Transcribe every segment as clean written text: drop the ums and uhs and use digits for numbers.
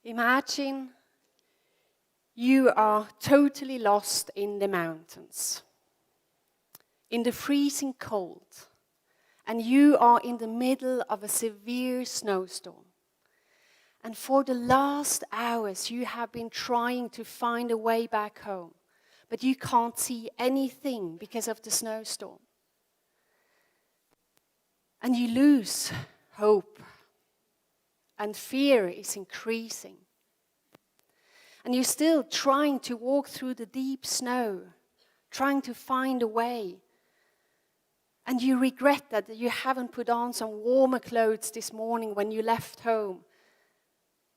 Imagine you are totally lost in the mountains, in the freezing cold, and you are in the middle of a severe snowstorm. And for the last hours, you have been trying to find a way back home, but you can't see anything because of the snowstorm. And you lose hope, and fear is increasing. And you're still trying to walk through the deep snow, trying to find a way. And you regret that you haven't put on some warmer clothes this morning when you left home.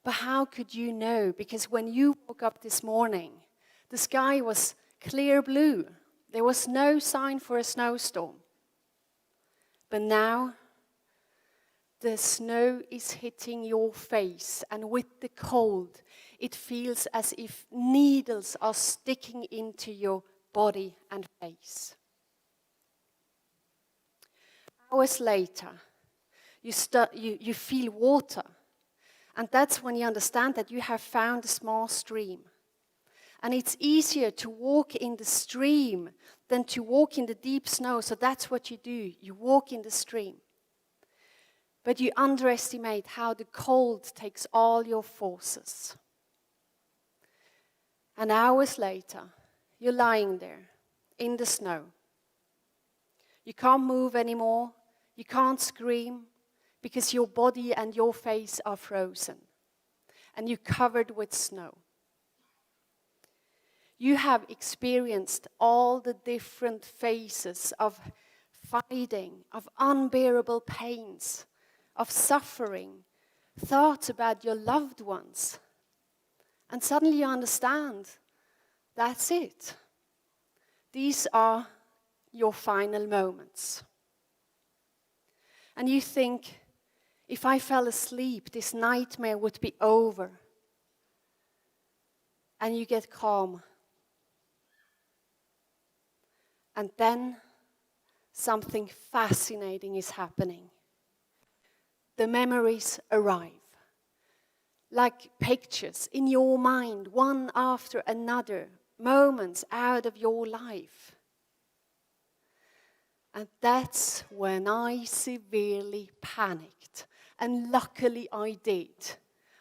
But how could you know? Because when you woke up this morning, the sky was clear blue. There was no sign for a snowstorm. But now, the snow is hitting your face, and with the cold, it feels as if needles are sticking into your body and face. Hours later, you feel water, and that's when you understand that you have found a small stream. And it's easier to walk in the stream than to walk in the deep snow, so that's what you do. You walk in the stream. But you underestimate how the cold takes all your forces. And hours later, you're lying there in the snow. You can't move anymore. You can't scream because your body and your face are frozen. And you're covered with snow. You have experienced all the different phases of fighting, of unbearable pains, of suffering, thoughts about your loved ones. And suddenly you understand, that's it. These are your final moments. And you think, if I fell asleep, this nightmare would be over. And you get calm. And then something fascinating is happening. The memories arrive. Like pictures in your mind, one after another, moments out of your life. And that's when I severely panicked. And luckily I did.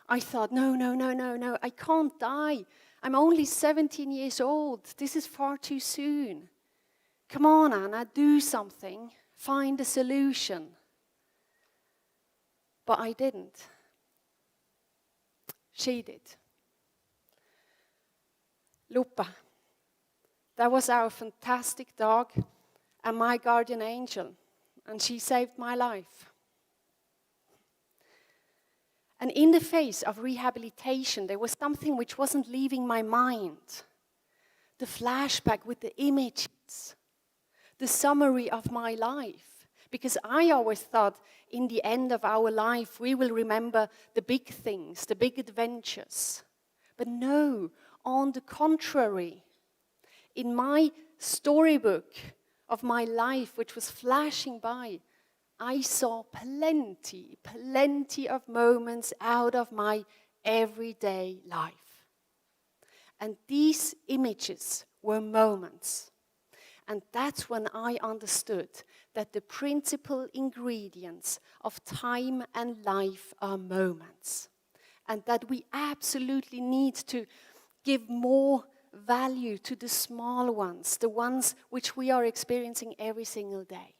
I thought, no, I can't die. I'm only 17 years old. This is far too soon. Come on, Anna, do something. Find a solution. But I didn't. She did. Lupa. That was our fantastic dog and my guardian angel. And she saved my life. And in the face of rehabilitation, there was something which wasn't leaving my mind. The flashback with the images. The summary of my life. Because I always thought in the end of our life we will remember the big things, the big adventures. But no, on the contrary. In my storybook of my life, which was flashing by, I saw plenty of moments out of my everyday life. And these images were moments. And that's when I understood that the principal ingredients of time and life are moments. And that we absolutely need to give more value to the small ones, the ones which we are experiencing every single day.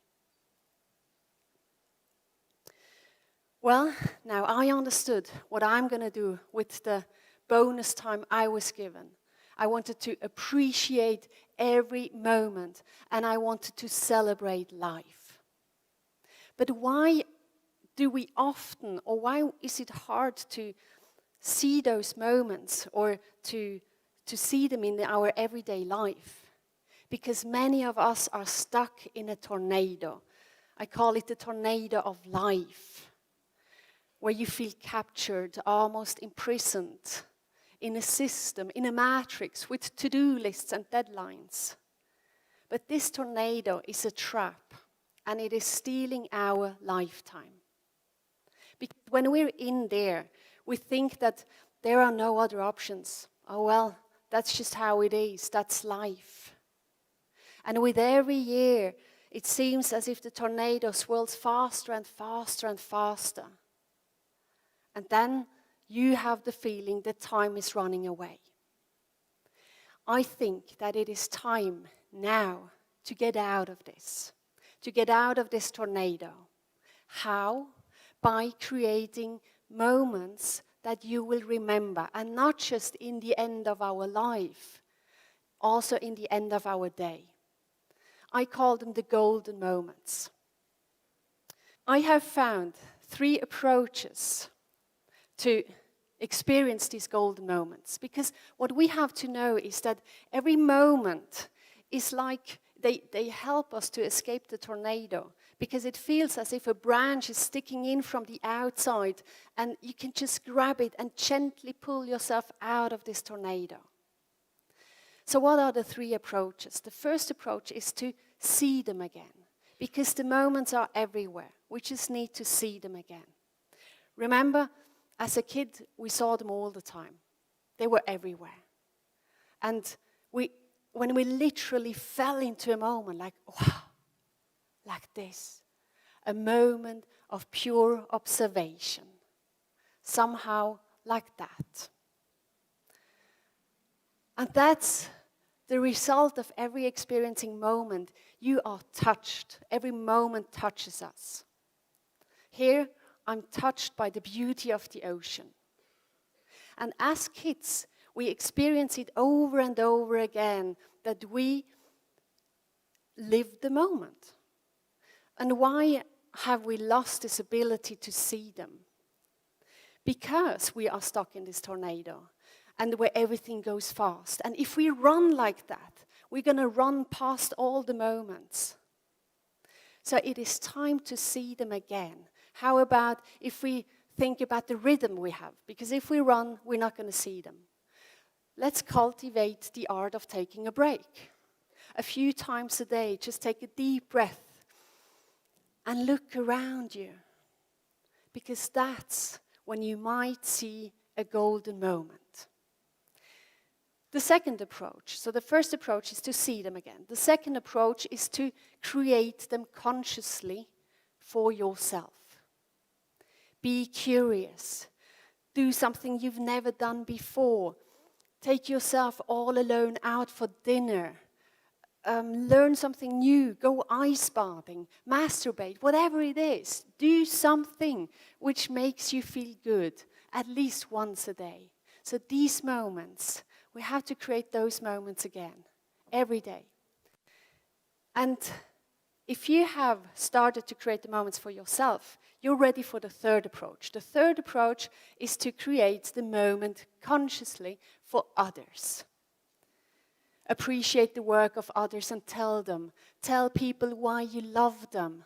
Well, now I understood what I'm going to do with the bonus time I was given. I wanted to appreciate every moment, and I wanted to celebrate life. But why do we often, or why is it hard to see those moments or to see them in our everyday life? Because many of us are stuck in a tornado. I call it the tornado of life, where you feel captured, almost imprisoned, in a system, in a matrix with to-do lists and deadlines. But this tornado is a trap, and it is stealing our lifetime. Because when we're in there, we think that there are no other options. Oh well, that's just how it is. That's life. And with every year, it seems as if the tornado swirls faster and faster and faster. And then you have the feeling that time is running away. I think that it is time now to get out of this tornado. How? By creating moments that you will remember, and not just in the end of our life, also in the end of our day. I call them the golden moments. I have found 3 approaches to experience these golden moments, because what we have to know is that every moment is like they help us to escape the tornado, because it feels as if a branch is sticking in from the outside and you can just grab it and gently pull yourself out of this tornado. So what are the 3 approaches? The first approach is to see them again, because the moments are everywhere. We just need to see them again. Remember, as a kid, we saw them all the time. They were everywhere. And when we literally fell into a moment like, wow, like this, a moment of pure observation, somehow like that. And that's the result of every experiencing moment. You are touched. Every moment touches us. Here, I'm touched by the beauty of the ocean. And as kids, we experience it over and over again, that we live the moment. And why have we lost this ability to see them? Because we are stuck in this tornado, and where everything goes fast. And if we run like that, we're going to run past all the moments. So it is time to see them again. How about if we think about the rhythm we have? Because if we run, we're not going to see them. Let's cultivate the art of taking a break. A few times a day, just take a deep breath and look around you. Because that's when you might see a golden moment. The second approach, so the first approach is to see them again. The second approach is to create them consciously for yourself. Be curious. Do something you've never done before. Take yourself all alone out for dinner. Learn something new. Go ice bathing. Masturbate. Whatever it is. Do something which makes you feel good. At least once a day. So these moments, we have to create those moments again. Every day. And if you have started to create the moments for yourself, you're ready for the third approach. The third approach is to create the moment consciously for others. Appreciate the work of others and tell them. Tell people why you love them.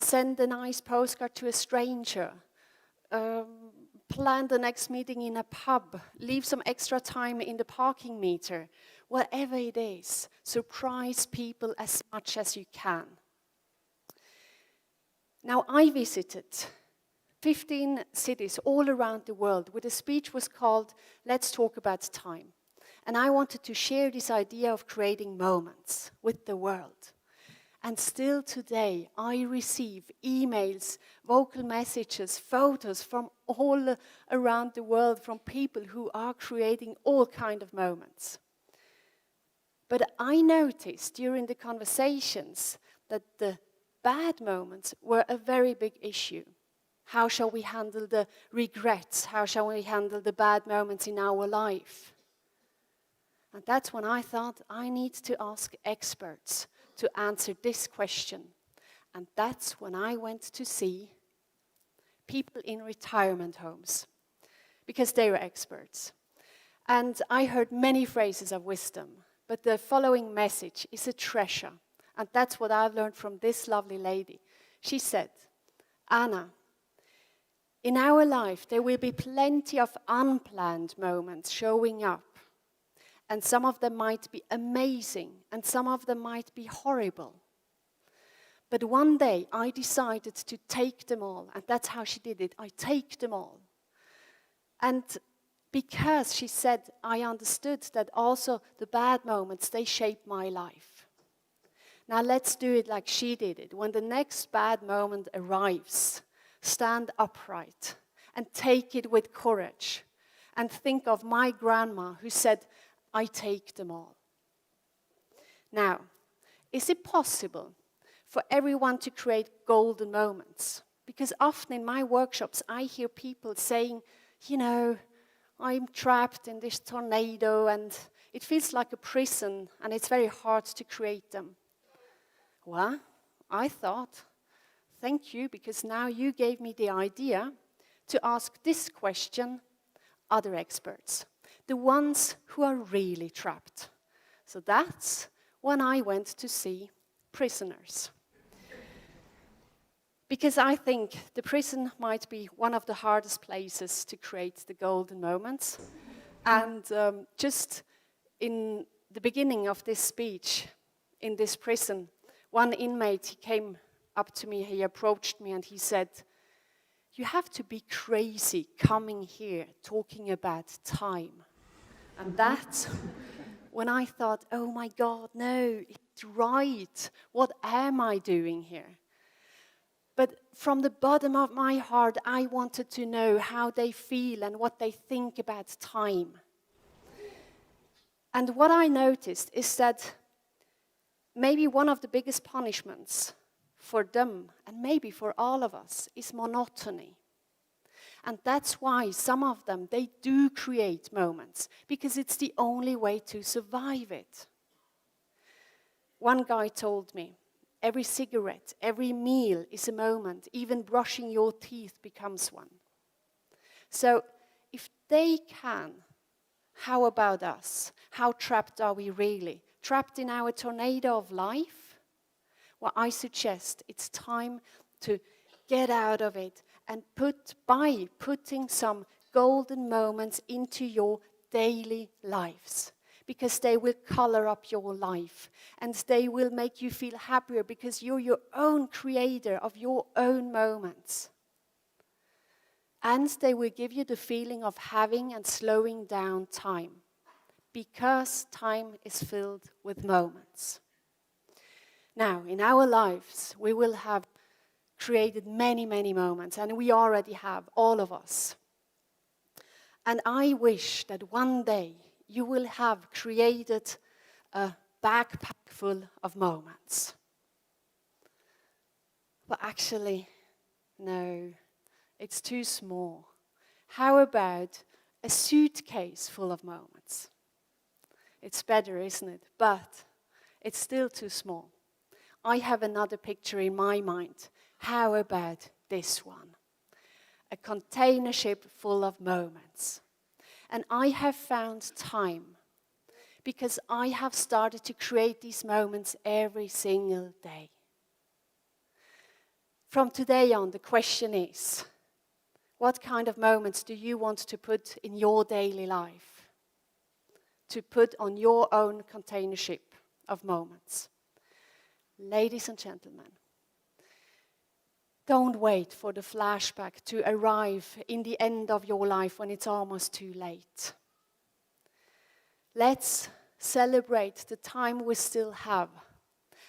Send a nice postcard to a stranger. Plan the next meeting in a pub. Leave some extra time in the parking meter. Whatever it is, surprise people as much as you can. Now, I visited 15 cities all around the world where the speech was called, Let's Talk About Time. And I wanted to share this idea of creating moments with the world. And still today, I receive emails, vocal messages, photos from all around the world from people who are creating all kinds of moments. But I noticed during the conversations that the bad moments were a very big issue. How shall we handle the regrets? How shall we handle the bad moments in our life? And that's when I thought I need to ask experts to answer this question. And that's when I went to see people in retirement homes, because they were experts. And I heard many phrases of wisdom, but the following message is a treasure. And that's what I've learned from this lovely lady. She said, Anna, in our life there will be plenty of unplanned moments showing up. And some of them might be amazing, and some of them might be horrible. But one day I decided to take them all, and that's how she did it. I take them all. And Because she said, I understood that also the bad moments, they shape my life. Now let's do it like she did it. When the next bad moment arrives, stand upright and take it with courage. And think of my grandma who said, I take them all. Now, is it possible for everyone to create golden moments? Because often in my workshops, I hear people saying, you know, I'm trapped in this tornado and it feels like a prison and it's very hard to create them. Well, I thought, thank you, because now you gave me the idea to ask this question other experts, the ones who are really trapped. So that's when I went to see prisoners. Because I think the prison might be one of the hardest places to create the golden moments. And just in the beginning of this speech, in this prison, one inmate, he came up to me, he approached me and he said, you have to be crazy coming here talking about time. And that's when I thought, oh my God, no, it's right. What am I doing here? But from the bottom of my heart, I wanted to know how they feel and what they think about time. And what I noticed is that maybe one of the biggest punishments for them, and maybe for all of us, is monotony. And that's why some of them, they do create moments, because it's the only way to survive it. One guy told me, every cigarette, every meal is a moment. Even brushing your teeth becomes one. So if they can, how about us? How trapped are we really? Trapped in our tornado of life? Well, I suggest it's time to get out of it and by putting some golden moments into your daily lives. Because they will color up your life and they will make you feel happier because you're your own creator of your own moments. And they will give you the feeling of having and slowing down time, because time is filled with moments. Now, in our lives, we will have created many, many moments, and we already have, all of us. And I wish that one day you will have created a backpack full of moments. But actually, no, it's too small. How about a suitcase full of moments? It's better, isn't it? But it's still too small. I have another picture in my mind. How about this one? A container ship full of moments. And I have found time because I have started to create these moments every single day. From today on, the question is, what kind of moments do you want to put in your daily life? To put on your own container ship of moments. Ladies and gentlemen, don't wait for the flashback to arrive in the end of your life when it's almost too late. Let's celebrate the time we still have.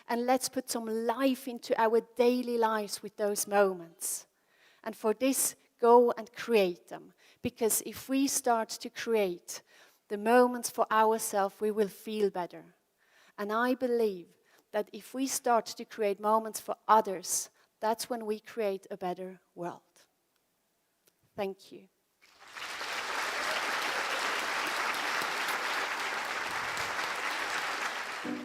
And let's put some life into our daily lives with those moments. And for this, go and create them. Because if we start to create the moments for ourselves, we will feel better. And I believe that if we start to create moments for others, that's when we create a better world. Thank you.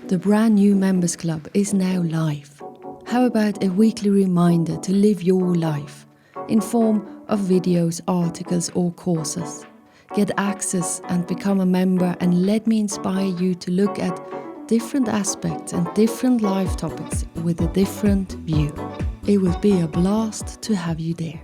The brand new Members Club is now live. How about a weekly reminder to live your life in form of videos, articles or courses? Get access and become a member, and let me inspire you to look at different aspects and different life topics with a different view. It will be a blast to have you there.